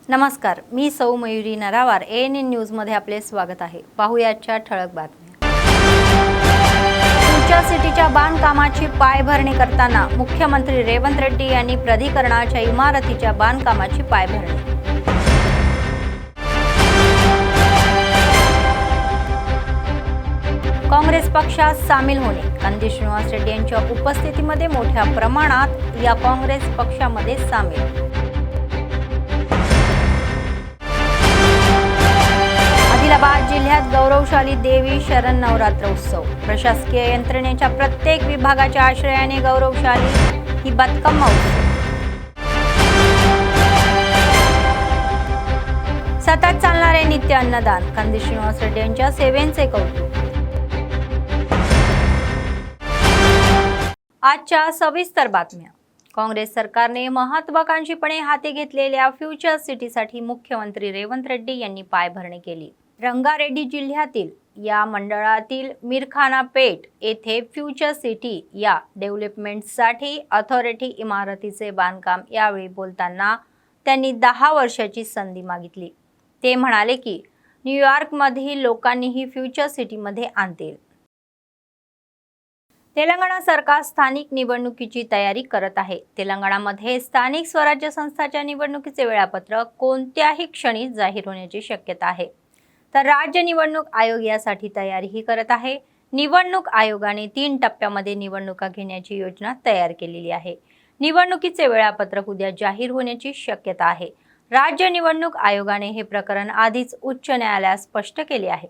नमस्कार, मी सौ Mayuri नरावार ANN news मध्ये आपले स्वागत आहे। पाहुयाच्या ठळक बातम्या। फ्युचर सिटीच्या बांधकामाची पायाभरणी करताना मुख्यमंत्री रेवंत रेड्डी यांनी प्राधिकरणाच्या इमारतीच्या बांधकामाची पायाभरणी। काँग्रेस पक्षात सामील होणे। कंदी श्रीनिवास रेड्डी यांच्या उपस्थितीमध्ये मोठ्या प्रमाणात या काँग्रेस पक्षामध्ये सामील। आदिलाबाद जिल्ह्यात गौरवशाली देवी शरण नवरात्र उत्सव। प्रशासकीय यंत्रणेच्या प्रत्येक विभागाच्या आश्रयाने गौरवशाली ही बतकम्मा उत्सव। सतत चालणारे नित्य अन्नदान। कंदी श्रीनिवास रेड्डी यांच्या सेवेचे कौतुक। आजच्या सविस्तर बातम्या। काँग्रेस सरकारने महत्त्वाकांक्षीपणे हाती घेतलेल्या फ्युचर सिटीसाठी मुख्यमंत्री रेवंत रेड्डी यांनी पायाभरणी केली। रंगारेड्डी जिल्ह्यातील या मंडळातील मिरखानापेठ येथे फ्युचर सिटी या डेव्हलपमेंटसाठी अथॉरिटी इमारतीचे बांधकाम यावेळी बोलताना त्यांनी 10 वर्षाची संधी मागितली। ते म्हणाले की न्यूयॉर्कमधील लोकांनीही फ्युचर सिटीमध्ये आणतील। तेलंगणा सरकार स्थानिक निवडणुकीची तयारी करत आहे। तेलंगणामध्ये स्थानिक स्वराज्य संस्थांच्या निवडणुकीचे वेळापत्रक कोणत्याही क्षणी जाहीर होण्याची शक्यता आहे, तर राज्य निवडणूक आयोग यासाठी तयारीही करत आहे। निवडणूक आयोगाने 3 टप्प्यामध्ये निवडणुका घेण्याची योजना तयार केलेली आहे। निवडणुकीचे वेळापत्रक उद्या जाहीर होण्याची शक्यता आहे। राज्य निवडणूक आयोगाने हे प्रकरण आधीच उच्च न्यायालयात स्पष्ट केले आहे।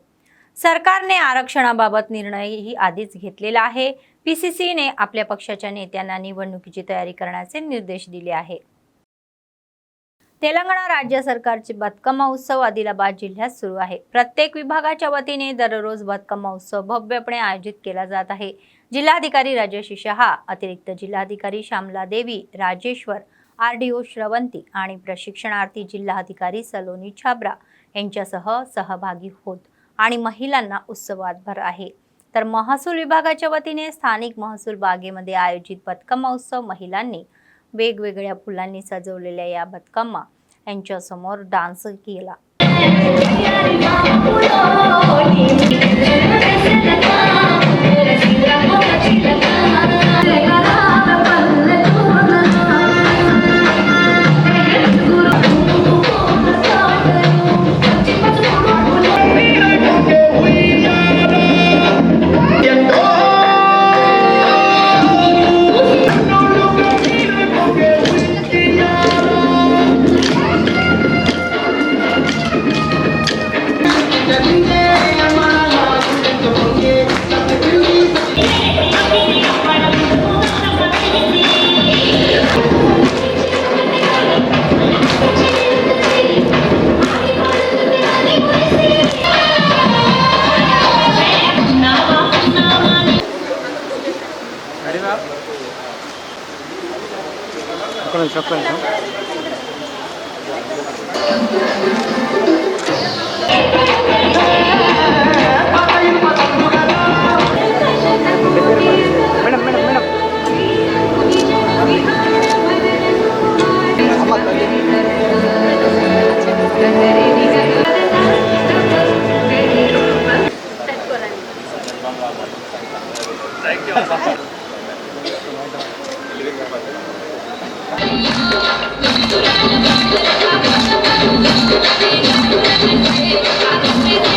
सरकारने आरक्षणाबाबत निर्णयही आधीच घेतलेला आहे। PCCने आपल्या पक्षाच्या नेत्यांना निवडणुकीची तयारी करण्याचे निर्देश दिले आहे। तेलंगणा राज्य सरकारचे बतकम्मा उत्सव आदिलाबाद जिल्ह्यात सुरू आहे। प्रत्येक विभागाच्या वतीने दररोज बतकम्मा उत्सव भव्यपणे आयोजित केला जात आहे। जिल्हाधिकारी राजश्री शहा, अतिरिक्त जिल्हाधिकारी श्यामला देवी, राजेश्वर, RDO श्रवंती आणि प्रशिक्षणार्थी जिल्हाधिकारी सलोनी छाबरा यांच्यासह सहभागी होत आणि महिलांना उत्सवात भर आहे। तर महसूल विभागाच्या वतीने स्थानिक महसूल बागेमध्ये आयोजित बतकम्मा उत्सव महिलांनी वेगवेगळ्या फुलांनी सजवलेल्या या बतकम्मा यांच्या समोर डान्स केला।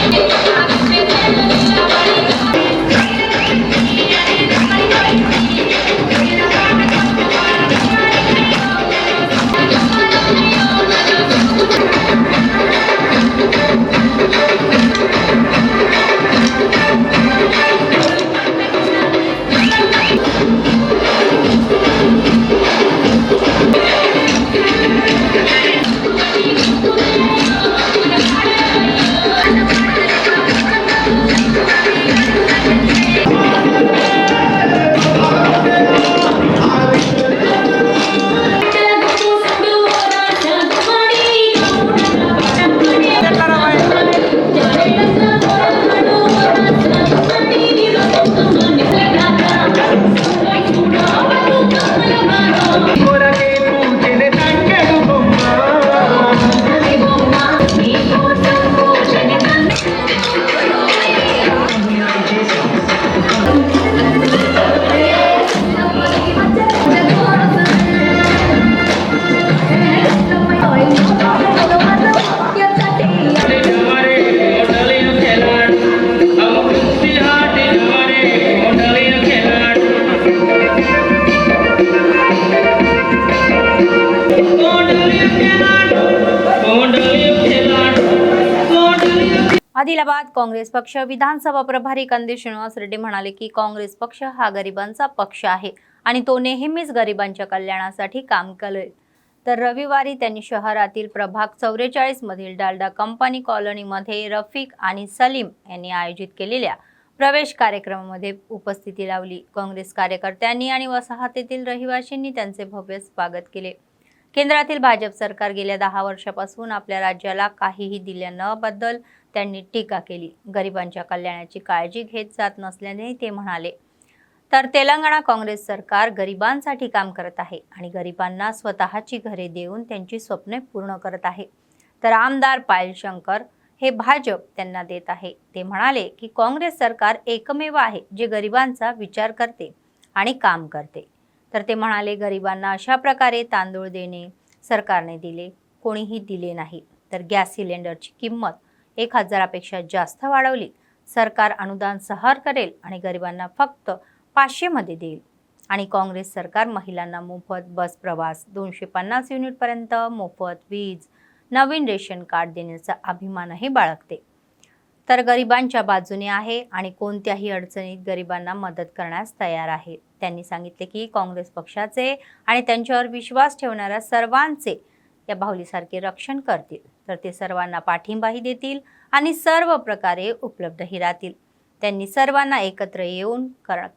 Thank you. आदिलाबाद काँग्रेस पक्ष विधानसभा प्रभारी कंदी श्रीनिवास रेड्डी म्हणाले की काँग्रेस पक्ष हा गरिबांचा पक्ष आहे आणि तो नेहमीच गरिबांच्या कल्याणासाठी काम करेल। तर रविवारी त्यांनी शहरातील प्रभाग 44 मधील डालडा कंपनी कॉलनीमध्ये रफिक आणि सलीम यांनी आयोजित केलेल्या प्रवेश कार्यक्रमामध्ये उपस्थिती लावली। काँग्रेस कार्यकर्त्यांनी आणि वसाहतीतील रहिवाशांनी त्यांचे भव्य स्वागत केले। केंद्रातील भाजप सरकार गेल्या 10 वर्षापासून आपल्या राज्याला काहीही दिले नबद्दल त्यांनी टीका केली। गरिबांच्या कल्याणाची काळजी घेत जात नसल्याने ते म्हणाले। तर तेलंगणा काँग्रेस सरकार गरिबांसाठी काम करत आहे आणि गरिबांना स्वतःची घरे देऊन त्यांची स्वप्ने पूर्ण करत आहे। तर आमदार पायल शंकर हे भाजप त्यांना देत आहे। ते म्हणाले की काँग्रेस सरकार एकमेव आहे जे गरिबांचा विचार करते आणि काम करते। तर ते म्हणाले गरिबांना अशा प्रकारे तांदूळ देणे सरकारने दिले, कोणीही दिले नाही। तर गॅस सिलेंडरची किंमत 1000 पेक्षा जास्त वाढवली। सरकार अनुदान सहर करेल आणि गरिबांना फक्त 500 मध्ये देईल। आणि काँग्रेस सरकार महिलांना मोफत बस प्रवास, 250 युनिट पर्यंत मोफत वीज, नवीन रेशन कार्ड देण्याचा अभिमानही बाळगते। तर गरिबांच्या बाजूने आहे आणि कोणत्याही अडचणीत गरिबांना मदत करण्यास तयार आहे। त्यांनी सांगितले की काँग्रेस पक्षाचे आणि त्यांच्यावर विश्वास ठेवणाऱ्या सर्वांचे या बाहुलीसारखे रक्षण करतील। तर ते सर्वांना पाठिंबाही देतील आणि सर्व प्रकारे उपलब्धही राहतील। त्यांनी सर्वांना एकत्र येऊन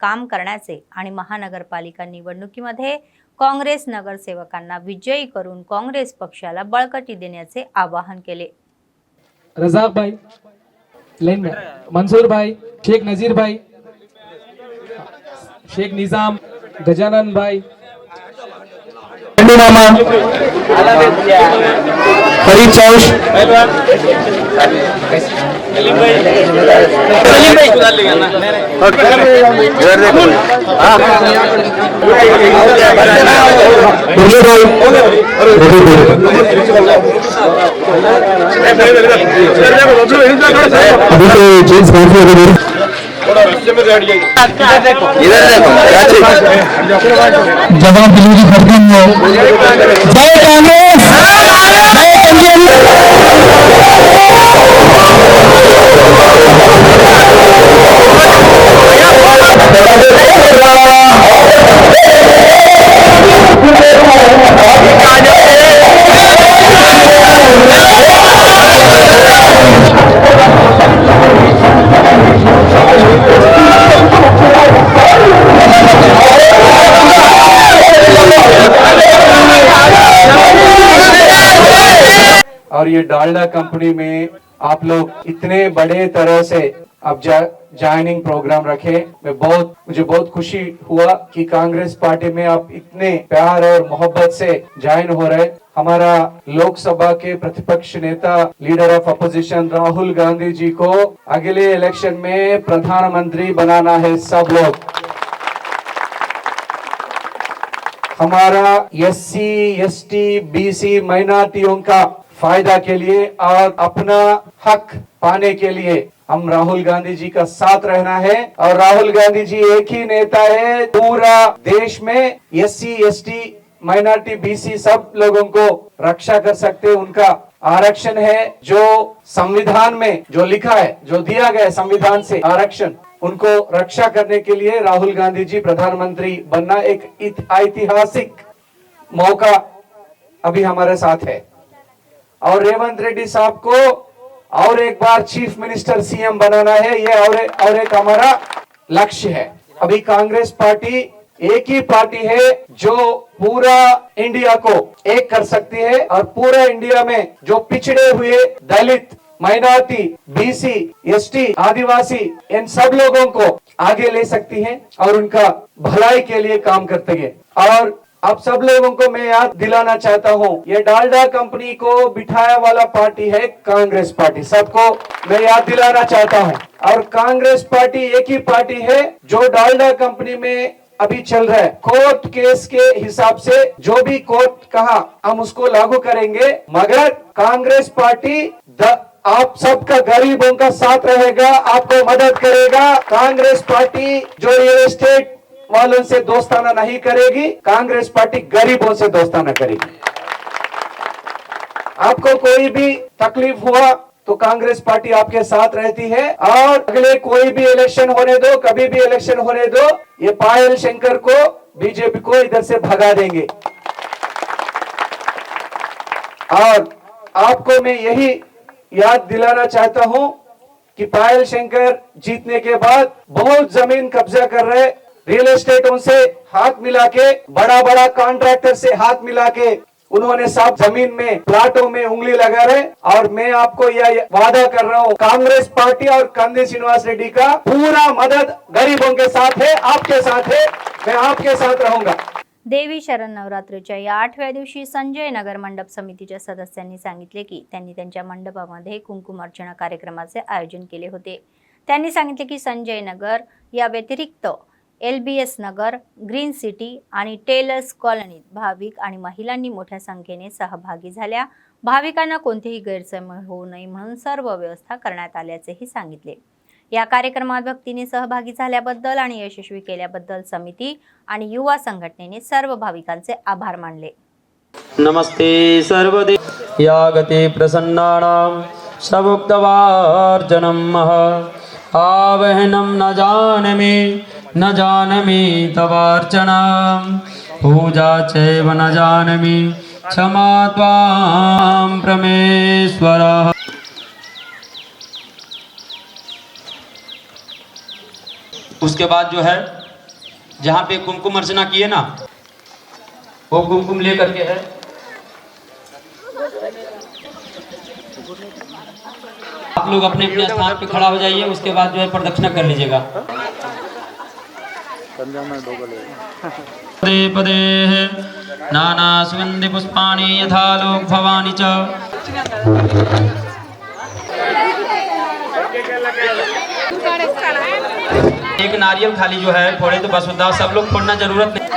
काम करण्याचे आणि महानगरपालिका निवडणुकीमध्ये काँग्रेस नगरसेवकांना विजयी करून काँग्रेस पक्षाला बळकटी देण्याचे आवाहन केले। रजाक भाई लाइन में, मंसूर भाई, शेख नजीर भाई, शेख निजाम, गजानन भाई, मामा, फरीद चौश, जवाब डिलीवरी करते हैं। जय कांग्रेस, और ये डालडा कंपनी में आप लोग इतने बड़े तरह से अब ज्वाइनिंग प्रोग्राम रखे। मुझे बहुत खुशी हुआ कि कांग्रेस पार्टी में आप इतने प्यार और मोहब्बत से ज्वाइन हो रहे। हमारा लोकसभा के प्रतिपक्ष नेता leader of opposition Rahul Gandhi ji को अगले इलेक्शन में प्रधानमंत्री बनाना है सब लोग। हमारा एससी, एसटी, बीसी माइनॉरिटियों का फायदा के लिए और अपना हक पाने के लिए हम राहुल गांधी जी का साथ रहना है। और राहुल गांधी जी एक ही नेता है पूरा देश में एससी, एसटी, माइनॉरिटी, बीसी सब लोगों को रक्षा कर सकते। उनका आरक्षण है जो संविधान में जो लिखा है, जो दिया गया है संविधान से आरक्षण, उनको रक्षा करने के लिए राहुल गांधी जी प्रधानमंत्री बनना एक ऐतिहासिक मौका अभी हमारे साथ है। और रेवंत रेड्डी साहब को और एक बार चीफ मिनिस्टर सीएम बनाना है, ये और एक हमारा लक्ष्य है। अभी कांग्रेस पार्टी एक ही पार्टी है जो पूरा इंडिया को एक कर सकती है और पूरा इंडिया में जो पिछड़े हुए दलित, माइनॉरिटी, बीसी, एसटी, आदिवासी इन सब लोगों को आगे ले सकती है और उनका भलाई के लिए काम करते हैं। और आप सब लोगों को मैं याद दिलाना चाहता हूं, ये डालडा कंपनी को बिठाया वाला पार्टी है कांग्रेस पार्टी। सबको मैं याद दिलाना चाहता हूं। और कांग्रेस पार्टी एक ही पार्टी है जो डालडा कंपनी में अभी चल रहा है। कोर्ट केस के हिसाब से जो भी कोर्ट कहा हम उसको लागू करेंगे, मगर कांग्रेस पार्टी आप सबका गरीबों का साथ रहेगा, आपको मदद करेगा। कांग्रेस पार्टी जो रियल एस्टेट वालों से दोस्ताना नहीं करेगी, कांग्रेस पार्टी गरीबों से दोस्ताना करेगी। आपको कोई भी तकलीफ हुआ तो कांग्रेस पार्टी आपके साथ रहती है और अगले कोई भी इलेक्शन होने दो, कभी भी इलेक्शन होने दो, ये पायल शंकर को बीजेपी को इधर से भगा देंगे। और आपको मैं यही याद दिलाना चाहता हूं कि पायल शंकर जीतने के बाद बहुत जमीन कब्जा कर रहे, रियल एस्टेट उनसे हाथ मिला के, बड़ा बड़ा कॉन्ट्रैक्टर से हाथ मिला के उन्होंने सब जमीन में प्लाटों में उंगली लगा रहे। और मैं आपको यह वादा कर रहा हूं, कांग्रेस पार्टी और कंदी श्रीनिवास रेड्डी का पूरा मदद गरीबों के साथ है, आपके साथ है, मैं आपके साथ रहूंगा। देवी शरण नवरात्रीच्या या 8व्या दिवशी संजय नगर मंडप समितीच्या सदस्यांनी सांगितले की त्यांनी त्यांच्या मंडपामध्ये कुंकुमार्चना कार्यक्रमाचे आयोजन केले होते। त्यांनी सांगितले की संजय नगर या व्यतिरिक्त LBS नगर, ग्रीन सिटी आणि टेलर्स कॉलनीत भाविक आणि महिलांनी मोठ्या संख्येने सहभागी झाल्या। भाविकांना कोणतेही गैरसमज होऊ नये म्हणून सर्व व्यवस्था करण्यात आल्याचेही सांगितले। या कार्यक्रमात भक्तीने सहभागी झाल्याबद्दल आणि यशस्वी केल्याबद्दल समिती आणि युवा संघटनेने सर्व भाविकांचे आभार मानले। नमस्ते सर्वदे यागते प्रसन्नानां सवुक्तवार्चनं मह आवहनं न जानमि तवार्चनां पूजा चैव न जानमि क्षमा त्वां परमेश्वरः। उसके बाद जो है जहाँ पे कुमकुम अर्चना किए ना, वो कुमकुम लेकर के है आप लोग अपने अपने स्थान पे खड़ा हो जाइए। उसके बाद जो है प्रदक्षिणा कर लीजिएगा। पदे पदे नाना सुगंधि पुष्पाणि यथा लोक भवानी च। एक नारियल खाली जो है फोड़े तो बस होता, सब लोग फोड़ना जरूरत नहीं।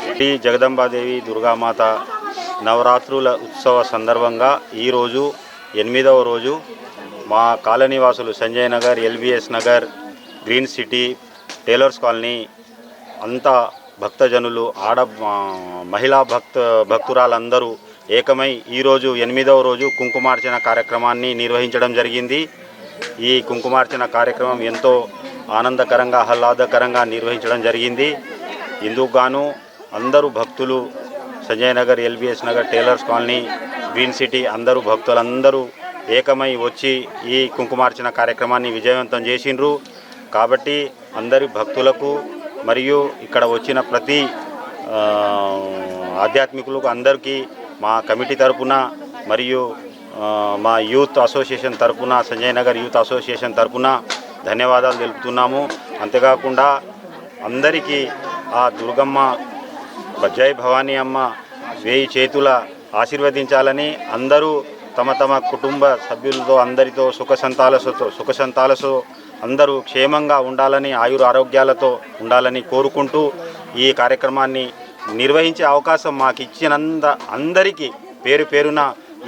శ్రీ జగదంబాదేవి దుర్గామాత నవరాత్రుల ఉత్సవ సందర్భంగా ఈరోజు 8వ రోజు మా కాలనీవాసులు Sanjay Nagar, LBS Nagar, green city, tailors colony అంతా భక్తజనులు మహిళా భక్తురాలందరూ ఏకమై ఈరోజు 8వ రోజు కుంకుమార్చన కార్యక్రమాన్ని నిర్వహించడం జరిగింది। ఈ కుంకుమార్చన కార్యక్రమం ఎంతో ఆనందకరంగా ఆహ్లాదకరంగా నిర్వహించడం జరిగింది। ఇందుకు గాను అందరూ భక్తులు Sanjay Nagar, LBS Nagar, tailors colony, green city అందరూ భక్తులందరూ ఏకమై వచ్చి ఈ కుంకుమార్చన కార్యక్రమాన్ని విజయవంతం చేసిండ్రు। కాబట్టి అందరి భక్తులకు మరియు ఇక్కడ వచ్చిన ప్రతి ఆధ్యాత్మికులకు అందరికీ మా కమిటీ తరపున మరియు మా యూత్ అసోసియేషన్ తరపున, సంజయ్ నగర్ యూత్ అసోసియేషన్ తరపున ధన్యవాదాలు తెలుపుతున్నాము। అంతేకాకుండా అందరికీ ఆ దుర్గమ్మ జై భవానీ అమ్మ 1000 చేతుల ఆశీర్వదించాలని, అందరూ తమ తమ కుటుంబ సభ్యులతో అందరితో సుఖ సంతాలతో అందరూ క్షేమంగా ఉండాలని, ఆయుర ఆరోగ్యాలతో ఉండాలని కోరుకుంటూ ఈ కార్యక్రమాన్ని నిర్వహించే అవకాశం మాకు ఇచ్చినంత అందరికీ పేరు పేరున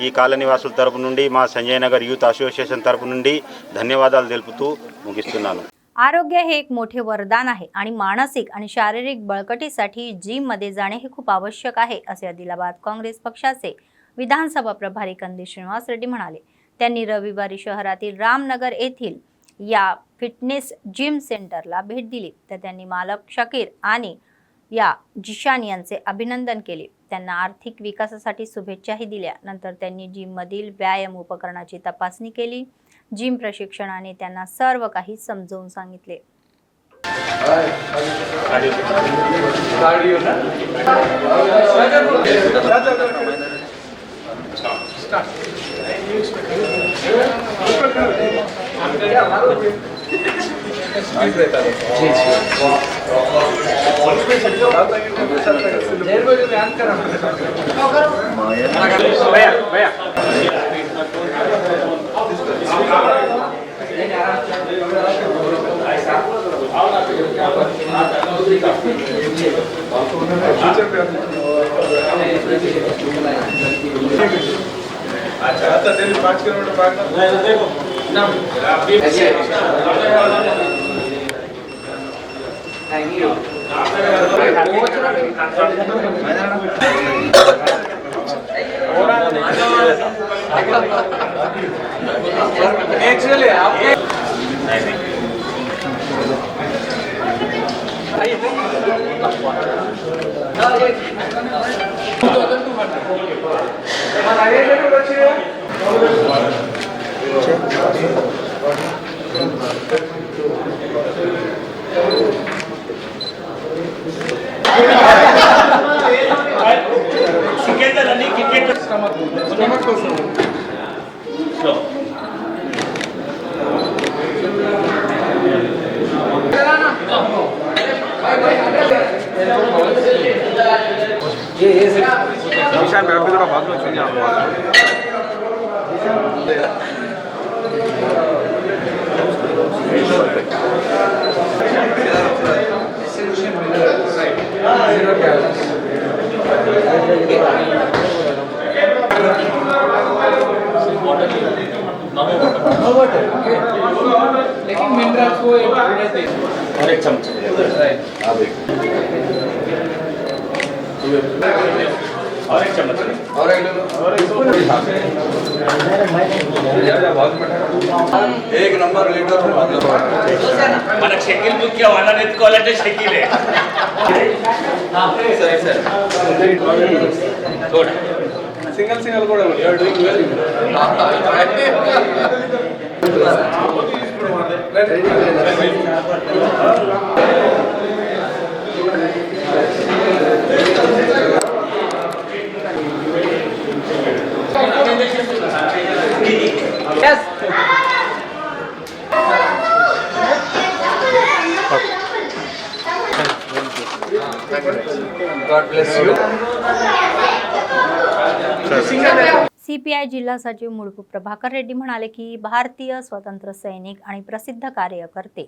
ఈ కాలనీవాసుల తరపు నుండి, మా संजय नगर यूथ असोसिएशन तर्फे నుండి ధన్యవాదాలు తెలుపుతూ ముగిస్తున్నాను। आरोग्य हे एक मोठे वरदान आहे आणि मानसिक आणि शारीरिक बळकटीसाठी जिम मध्ये जाणे हे खूप आवश्यक आहे असे आदिलाबाद काँग्रेस पक्षाचे विधानसभा प्रभारी कंदी श्रीनिवास रेड्डी म्हणाले। त्यांनी रविवारी शहरातील रामनगर येथील या फिटनेस जिम सेंटरला भेट दिली तर त्यांनी मालक शकीर आणि या जिशान यांचे अभिनंदन केले। त्यांना आर्थिक विकासासाठी शुभेच्छाही दिल्या। नंतर त्यांनी जिम मधील व्यायाम उपकरणाची तपासणी केली। जिम प्रशिक्षणाने त्यांना सर्व काही समजावून सांगितले। लेकिन मिनरल्स को और एक चम्मच और एक चम्मच एक नंबर लीटर మన షెకిల్ ముఖ్య వాళ్ళని ఎత్తుకోవాలంటే షెకిలే సింగల్ సింగల్ కూడా you are doing well yes God bless you. CPI जिल्हा सचिव मुळपू प्रभाकर रेड्डी म्हणाले की भारतीय स्वतंत्र सैनिक आणि प्रसिद्ध कार्यकर्ते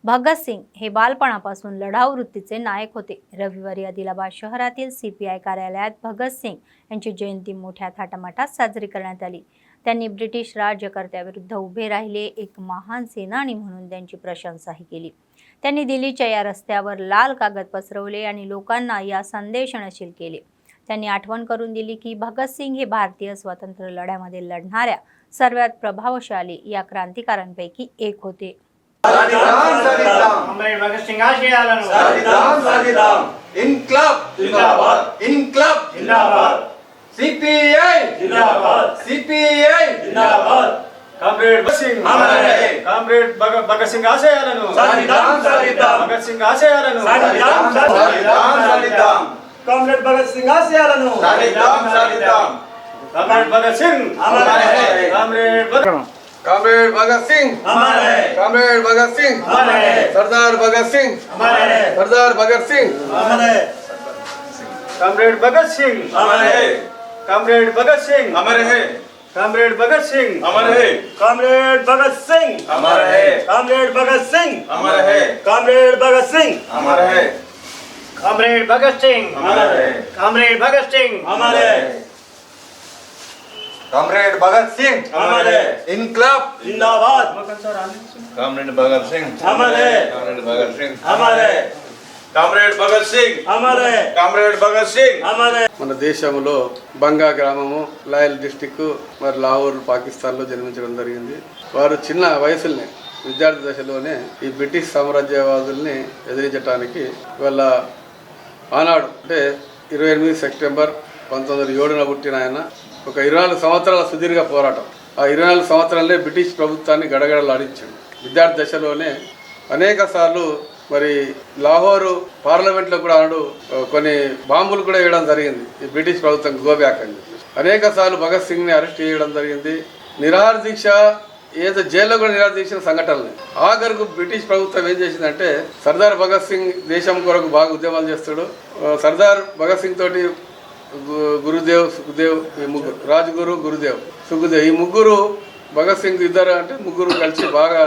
भगतसिंग हे बालपणापासून लढाऊ वृत्तीचे नायक होते. रविवारी आदिलाबाद शहरातील सीपीआय कार्यालयात भगतसिंग यांची जयंती मोठ्या थाटामाटात साजरी करण्यात आली. त्यांनी ब्रिटिश राज्यकर्त्याविरुद्ध उभे राहिले, एक महान सेनानी म्हणून त्यांची प्रशंसाही केली. त्यांनी दिल्लीच्या या रस्त्यावर लाल कागद पसरवले आणि लोकांना या संदेशनशील केले. त्यांनी आठवण करून दिली की भगतसिंग हे भारतीय स्वातंत्र्य लढ्यामध्ये लढणाऱ्या सर्वात प्रभावशाली या क्रांतिकारांपैकी एक होते. इनक्लाब जिंदाबाद, इनक्लाब जिंदाबाद, सीपीआई जिंदाबाद, सीपीआई जिंदाबाद. కామ్రేడ్ భగత్ సింగ్ హమారే కామ్రేడ్ భగత్ సింగ్ ఆశయాలను సాధిద్దాం సాధిద్దాం భగత్ సింగ్ ఆశయాలను సాధిద్దాం సాధిద్దాం సాధిద్దాం కామ్రేడ్ భగత్ సింగ్ ఆశయాలను సాధిద్దాం సాధిద్దాం కామ్రేడ్ భగత్ సింగ్ హమారే కామ్రేడ్ कामरेड भगत सिंह हमारे कामरेड भगत सिंह हमारे सरदार भगत सिंह हमारे सरदार भगत सिंह हमारे कामरेड भगत सिंह हमारे कामरेड भगत सिंह हमारे है कामरेड भगत सिंह हमारे है कामरेड भगत सिंह हमारे है कामरेड भगत सिंह हमारे है कामरेड भगत सिंह हमारे है कामरेड भगत सिंह हमारे है कामरेड भगत सिंह हमारे कामरेड भगत सिंह हमारे इनक्लाब जिंदाबाद कामरेड भगत सिंह हमारे कामरेड भगत सिंह हमारे कामरेड भगत सिंह हमारे कामरेड भगत सिंह हमारे మన దేశంలో బంగా గ్రామము లాయల్ డిస్టిక్ మరి లాహోర్ పాకిస్తాన్లో జన్మించడం జరిగింది. వారు చిన్న వయసులోనే విద్యార్థి దశలోనే ఈ బ్రిటిష్ సామ్రాజ్యవాదుల్ని ఎదిరించడానికి వాళ్ళ ఆనాడు అంటే 28 సెప్టెంబర్ 1907న పుట్టిన ఆయన ఒక 24 సంవత్సరాల సుదీర్ఘ పోరాటం. ఆ 24 సంవత్సరాలే బ్రిటిష్ ప్రభుత్వాన్ని గడగడలాడించాడు. విద్యార్థి దశలోనే అనేక సార్లు మరి లాహోరు పార్లమెంట్లో కూడా ఆనాడు కొన్ని బాంబులు కూడా వేయడం జరిగింది. ఈ బ్రిటిష్ ప్రభుత్వం గోబ్యాక్ అని అనేక సార్లు భగత్ సింగ్ని అరెస్ట్ చేయడం జరిగింది. నిరాహార దీక్ష ఏదో జైల్లో కూడా నిరాహార దీక్ష సంఘటనలు. ఆఖరుకు బ్రిటిష్ ప్రభుత్వం ఏం చేసిందంటే సర్దార్ భగత్ సింగ్ దేశం కొరకు బాగా ఉద్యమాలు చేస్తాడు. సర్దార్ భగత్ సింగ్ తోటి గురుదేవ్ సుఖదేవ్ ఈ ముగ్గురు రాజ్గురు గురుదేవ్ సుఖదేవ్ ఈ ముగ్గురు భగత్ సింగ్ ఇద్దరు అంటే ముగ్గురు కలిసి బాగా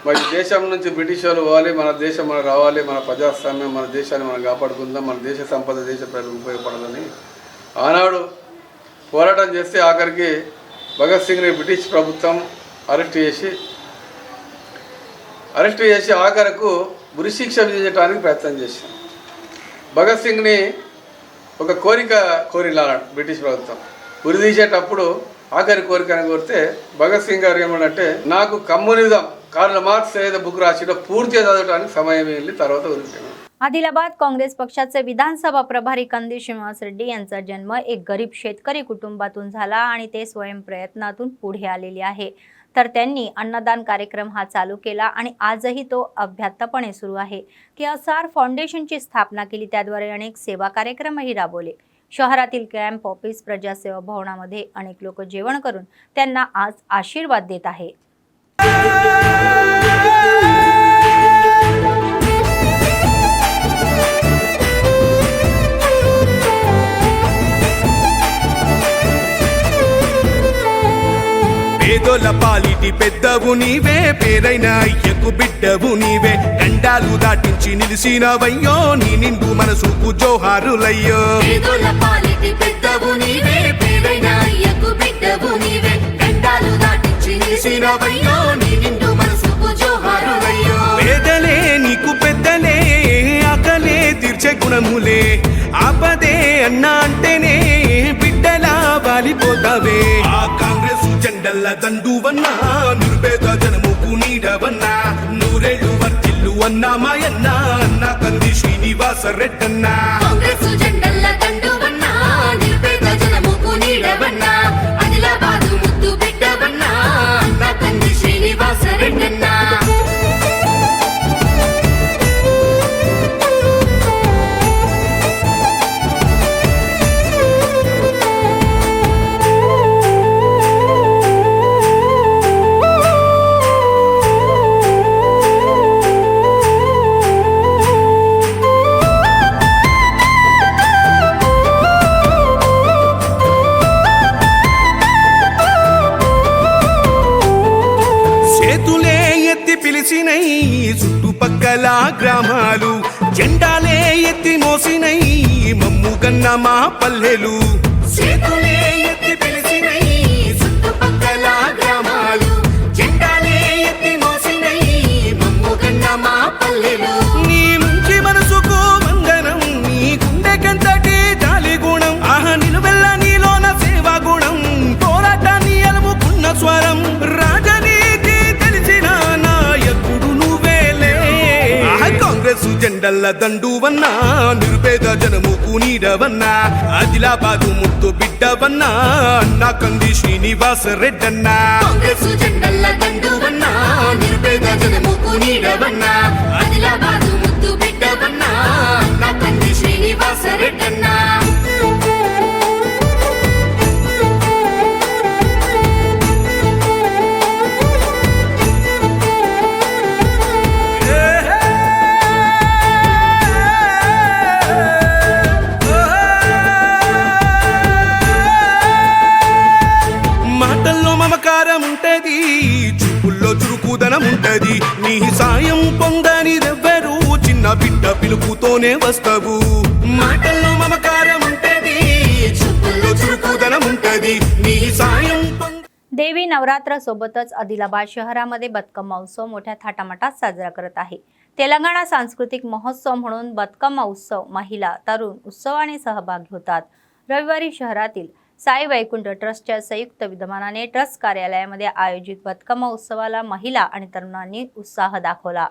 మరి దేశం నుంచి బ్రిటిష్ వాళ్ళు పోవాలి, మన దేశం మనం రావాలి, మన ప్రజాస్వామ్యం మన దేశాన్ని మనం కాపాడుకుందాం, మన దేశ సంపద దేశ ప్రజలకు ఉపయోగపడాలని ఆనాడు పోరాటం చేస్తే ఆఖరికి భగత్ సింగ్ని బ్రిటిష్ ప్రభుత్వం అరెస్ట్ చేసి ఆఖరకు ఉరిశిక్ష విధించడానికి ప్రయత్నం చేసింది. భగత్ సింగ్ని ఒక కోరిక కోరినాడు బ్రిటిష్ ప్రభుత్వం. ఉరి తీసేటప్పుడు ఆఖరి కోరికను కోరితే భగత్ సింగ్ గారు ఏమనంటే, నాకు కమ్యూనిజం కార్ల్ మార్క్స్ ఏదో బుక్ రాసిడో పూర్తిగా చదవడానికి సమయం వెళ్ళి తర్వాత ఉరిపోయాను. आदिलाबाद काँग्रेस पक्षाचे विधानसभा प्रभारी कंदी श्रीनिवास रेड्डी यांचा जन्म एक गरीब शेतकरी कुटुंबातून झाला आणि ते स्वयंप्रयत्नातून पुढे आलेले आहे. तर त्यांनी अन्नदान कार्यक्रम हा चालू केला आणि आजही तो अभ्यासपणे सुरू आहे. KSR फाउंडेशनची स्थापना केली, त्याद्वारे अनेक सेवा कार्यक्रमही राबवले. शहरातील कॅम्प ऑफिस प्रजासेवा भवनामध्ये अनेक लोक जेवण करून त्यांना आज आशीर्वाद देत आहे. పేదోల పాలిటి పెద్దవు నీవే, పేరైన అయ్యకు బిడ్డవు నీవే, గండాలు దాటించి నిలిసినవయ్యో, నీ నిండు మనసుకు జోహారులయ్యో. పేదోల పాలిటి పెద్దవు నీవే, పేరైన అయ్యకు బిడ్డవు నీవే, గండాలు దాటించి నిలిసినవయ్యో, నీ నిండు మనసుకు జోహారులయ్యో. పేదలే నీకు పెద్దలే, ఆకలే తీర్చే గుణములే, ఆపదే అన్నా అంటేనే బిడ్డలా వాలిపోతావే. ఆ కాంగ్రెస్ జెండల్ల దండువన్నా, నిరుపేద జనముకు నీడవన్నా, నూరేళ్లు వర్తిల్లు అన్నా మాయన్నా, అన్నా కంది శ్రీనివాస రెడ్డన్నా. కాంగ్రెస్ జెండల్ల దండువన్నా, నిరుపేద జనముకు నీడవన్నా, ఆదిలాబాదు ముద్దు బిడ్డవన్నా, అన్నా కంది శ్రీనివాస రెడ్డన్నా. పిలిచినై చుట్టుపక్కల గ్రామాలు, జెండాలే ఎత్తి మోసినై మమ్ము గన్న మా పల్లెలు. చేతులే ఎత్తి పిలిచినై చుట్టుపక్కల గ్రామాలు, జెండాలే ఎత్తి మోసినై మమ్ము గన్న మా పల్లెలు. నీ మంచి మనసుకు వందనం, నీ గుండెకెంతటి జాలి గుణం, ఆహ నిలువెల్ల నీలోన సేవా గుణం, పోరాటాన్ని అలుముకున్న స్వరం, రాజనీతి తెలిసిన నాయకుడు నువ్వేలే. కాంగ్రెస్ జెండల్ల దండువన్నా, నిరుపేద జనముకు నీడవన్నా, ఆదిలాబాదు ముద్దు బిడ్డవన్నా, అన్నా కంది శ్రీనివాస రెడ్డన్నా. కాంగ్రెస్ జెండల్ల దండువన్నా, నిరుపేద జనముకు నీడవన్నా, ఆదిలాబాదు ముద్దు బిడ్డవన్నా, అన్నా కంది శ్రీనివాస రెడ్డన్నా. మాటల్లో మమకారం ఉంటది, చూపుల్లో చురుకుదనం ఉంటది, నీ సాయం పొందనిదెవ్వరు, చిన్న బిడ్డ పిలుపుతోనే వస్తావు. మాటల్లో మమకారం ఉంటది, చూపుల్లో చురుకుదనం ఉంటది, నీ సాయం देवी नवरात्रासोबतच आदिलाबाद शहरामध्ये बतकम्मा उत्सव मोठ्या थाटामाटात साजरा करत आहे. तेलंगणा सांस्कृतिक महोत्सव म्हणून बतकम्मा उत्सव महिला, तरुण उत्सवाने सहभागी होतात. रविवारी शहरातील साई वैकुंठ ट्रस्टच्या संयुक्त विद्यमानाने ट्रस्ट कार्यालयामध्ये आयोजित बतकम्मा उत्सवाला महिला आणि तरुणांनी उत्साह दाखवला.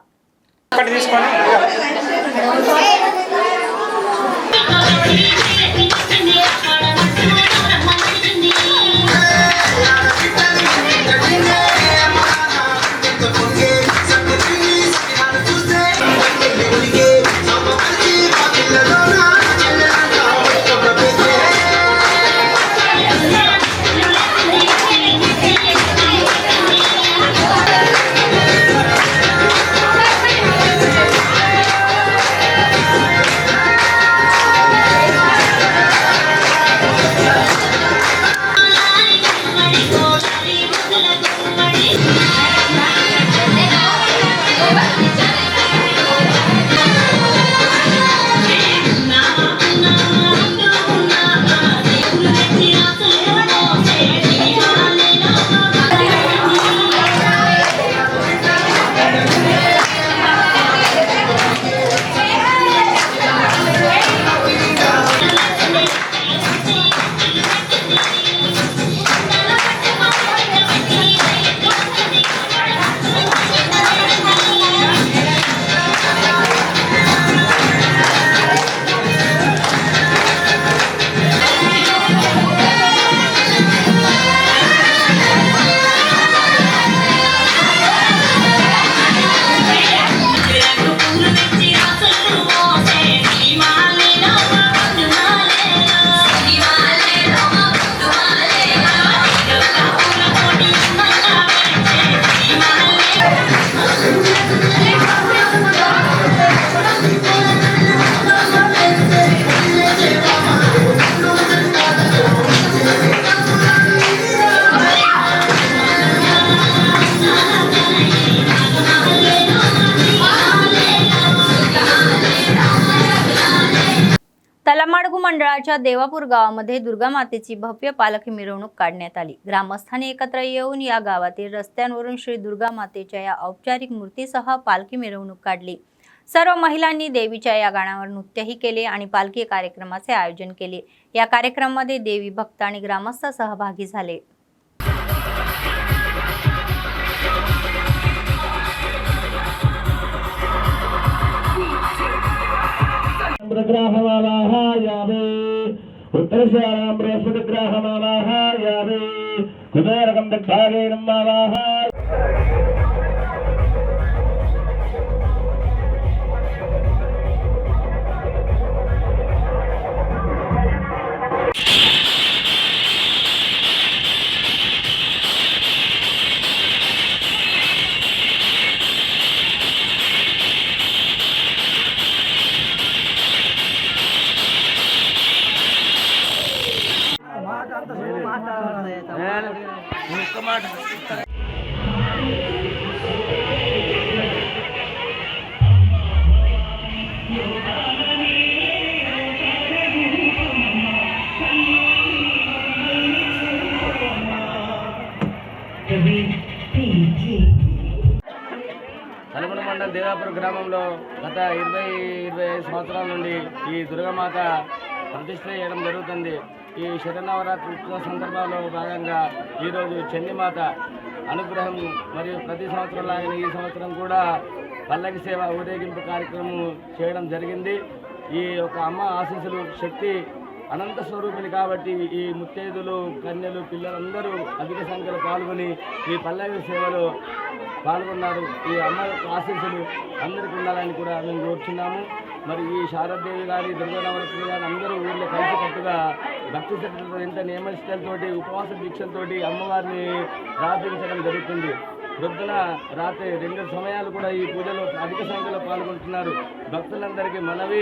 तळमाडगू मंडळाच्या देवापूर गावामध्ये दुर्गा मातेची भव्य पालखी मिरवणूक काढण्यात आली। ग्रामस्थांनी एकत्र येऊन या गावातील रस्त्यांवरून श्री दुर्गा मातेच्या या औपचारिक मूर्तीसह पालखी मिरवणूक काढली। सर्व महिलांनी देवीच्या या गाण्यावर नृत्यही केले आणि पालखी कार्यक्रमाचे आयोजन केले। या कार्यक्रमामध्ये देवी भक्त आणि ग्रामस्थ सहभागी झाले। తలమల మండలం దేవాపురం గ్రామంలో గత 25 సంవత్సరాల నుండి ఈ దుర్గామాత ప్రతిష్ఠ చేయడం జరుగుతుంది। ఈ శరన్నవరాత్రి ఉత్సవ సందర్భంలో భాగంగా ఈరోజు చండీమాత అనుగ్రహం మరియు ప్రతి సంవత్సరం లాగానే ఈ సంవత్సరం కూడా పల్లకి సేవ ఊరేగింపు కార్యక్రమం చేయడం జరిగింది। ఈ యొక్క అమ్మ ఆశీస్సులు శక్తి అనంత స్వరూపిణి కాబట్టి ఈ ముత్తైదులు కన్యలు పిల్లలందరూ అధిక సంఖ్యలో పాల్గొని ఈ పల్లకి సేవలో పాల్గొన్నారు। ఈ అమ్మ ఆశీస్సులు అందరికీ ఉండాలని కూడా మేము కోరుచున్నాము। మరి ఈ శారదేవి గారి దుర్గా నవరాత్రి గారి అందరూ ఊళ్ళో కలిసికట్టుగా భక్తి శ్రద్ధలతో ఎంత నియమనిష్టలతోటి ఉపవాస దీక్షలతోటి అమ్మవారిని ప్రార్థించడం జరుగుతుంది। పొద్దున रात्री 2 సమయాలు కూడా ఈ పూజలో అధిక సంఖ్యలో పాల్గొంటున్నారు। भक्तुलांदरिकी मनवी।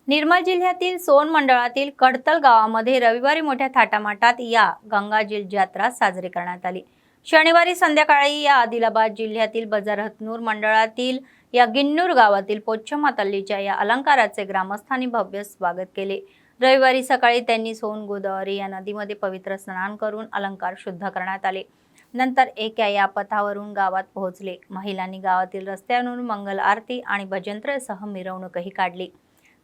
निर्मल जिल्ह्यातील सोन मंडळातील कडतल गावामध्ये रविवारी मोठ्या थाटामाटात या गंगाजल यात्रा साजरी करण्यात आली। शनिवारी संध्याकाळी या आदिलाबाद जिल्ह्यातील बजारहतनूर मंडळातील या गिन्नूर गावातील पोच्छम्मा तल्लीच्या या अलंकाराचे ग्रामस्थांनी भव्य स्वागत केले। रविवारी सकाळी त्यांनी सोन गोदावरी या नदीमध्ये पवित्र स्नान करून अलंकार शुद्ध करण्यात आले। नंतर एका या पथावरून गावात पोहोचले। महिलांनी गावातील रस्त्यांवरून मंगल आरती आणि भजंत्रेसह मिरवणूकही काढली।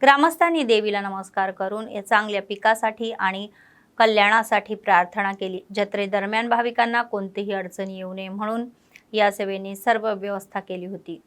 ग्रामस्थांनी देवीला नमस्कार करून या चांगल्या पिकासाठी आणि कल्याणासाठी प्रार्थना केली। जत्रेदरम्यान भाविकांना कोणतीही अडचण येऊ नये म्हणून या सेवेने सर्व व्यवस्था केली होती।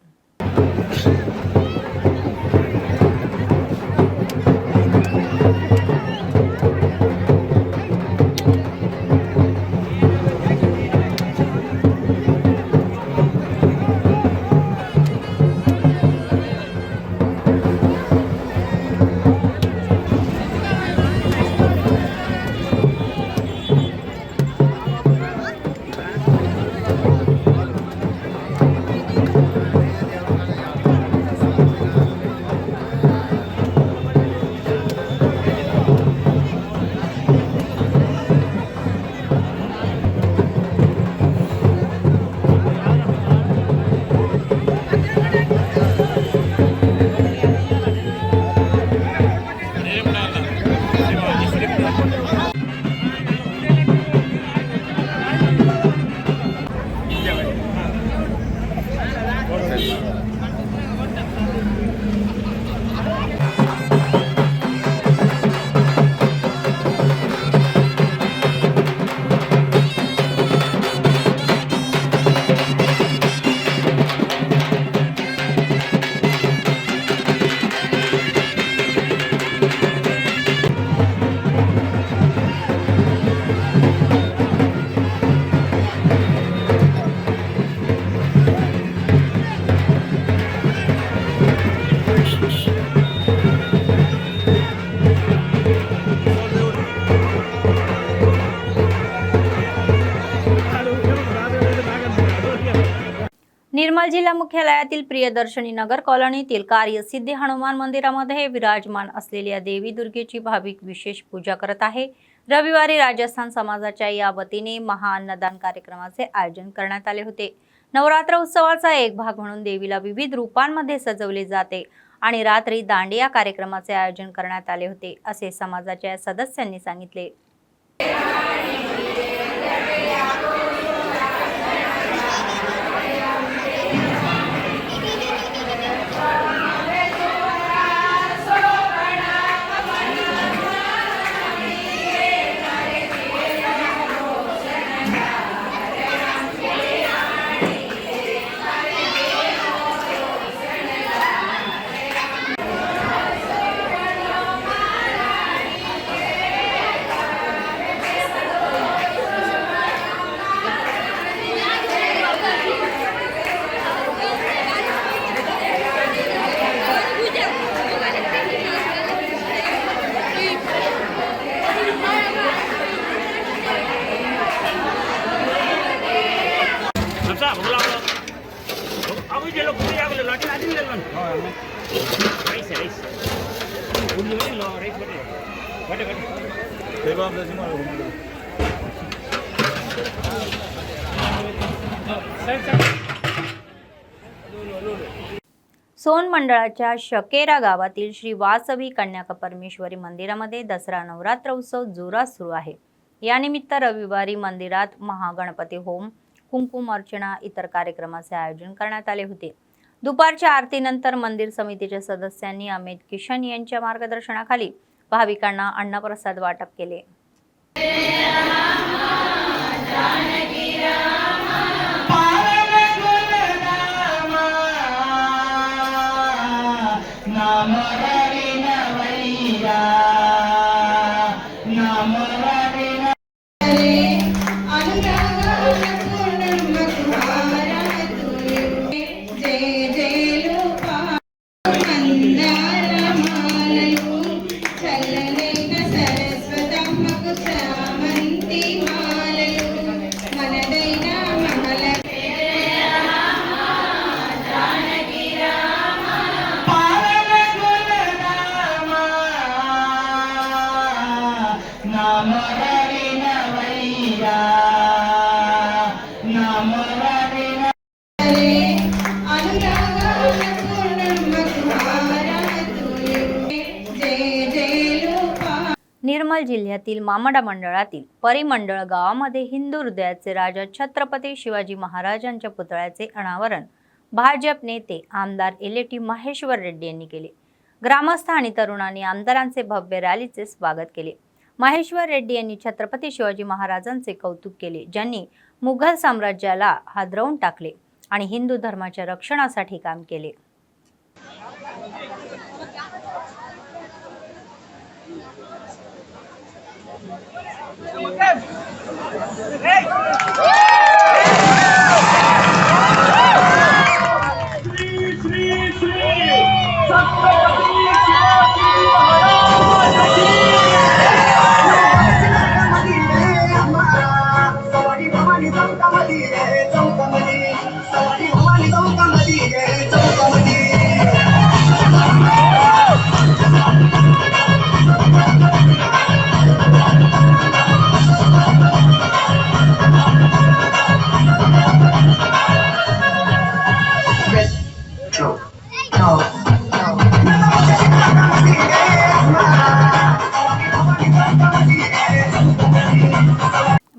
निर्मल जिल्हा मुख्यालयातील प्रियदर्शनी नगर कॉलनीतील कार्यसिद्धी हनुमान मंदिरामध्ये विराजमान असलेल्या देवी दुर्गेची भाविक विशेष पूजा करत आहे। रविवारी राजस्थान समाजाच्या या वतीने महाअन्नदान कार्यक्रमाचे आयोजन करण्यात आले होते। नवरात्र उत्सवाचा एक भाग म्हणून देवीला विविध रूपांमध्ये सजवले जाते आणि रात्री दांडिया कार्यक्रमाचे आयोजन करण्यात आले होते, असे समाजाच्या सदस्यांनी सांगितले. सोन मंडळाच्या शकेरा गावातील श्री वासवी कन्याका परमेश्वरी मंदिरामध्ये दसरा नवरात्र उत्सव जोरात सुरू आहे. यानिमित्त रविवारी मंदिरात महागणपती होम, कुंकुम अर्चना इतर कार्यक्रमाचे आयोजन करण्यात आले होते. दुपारच्या आरतीनंतर मंदिर समितीच्या सदस्यांनी अमित किशन यांच्या मार्गदर्शनाखाली भाविकांना अन्नप्रसाद वाटप केले. निर्मल जिल्ह्यातील मामडा मंडळातील परिमंडळ गावामध्ये हिंदू हृदयाचे राजा छत्रपती शिवाजी महाराजांच्या पुतळ्याचे अनावरण भाजप नेते आमदार एलेटी महेश्वर रेड्डी यांनी केले. ग्रामस्थ आणि तरुणांनी आमदारांचे भव्य रॅलीचे स्वागत केले. महेश्वर रेड्डी यांनी छत्रपती शिवाजी महाराजांचे कौतुक केले, ज्यांनी मुघल साम्राज्याला हादरवून टाकले आणि हिंदू धर्माच्या रक्षणासाठी काम केले.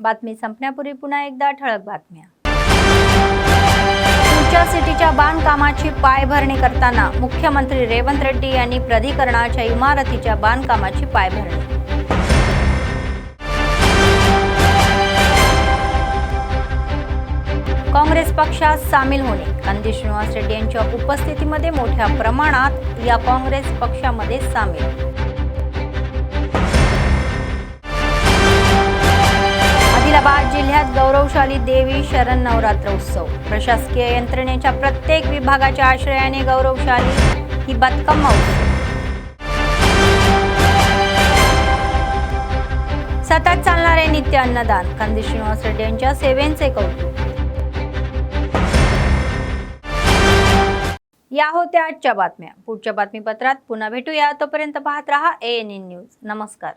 बातमी संपण्यापूर्वी पुन्हा एकदा ठळक बातम्या. तुमच्या सिटीच्या बांधकामाची पायभरणी करताना मुख्यमंत्री रेवंत रेड्डी यांनी प्राधिकरणाच्या इमारतीच्या बांधकामाची पायभरणी. काँग्रेस पक्षात सामील होणे. कंदी श्रीनिवास रेड्डी यांच्या उपस्थितीमध्ये मोठ्या प्रमाणात या काँग्रेस पक्षामध्ये सामील. आदिलाबाद जिल्ह्यात गौरवशाली देवी शरण नवरात्र उत्सव. प्रशासकीय यंत्रणेच्या प्रत्येक विभागाच्या आश्रयाने गौरवशाली ही बतकम्मा उत्सव. सतत चालणारे नित्य अन्नदान. कंदी श्रीनिवास रेड्डी यांच्या सेवेचे कौतुक. या होत्या आजच्या बातम्या. पुढच्या बातमीपत्रात पुन्हा भेटूया. तोपर्यंत पाहत रहा ANN न्यूज. नमस्कार.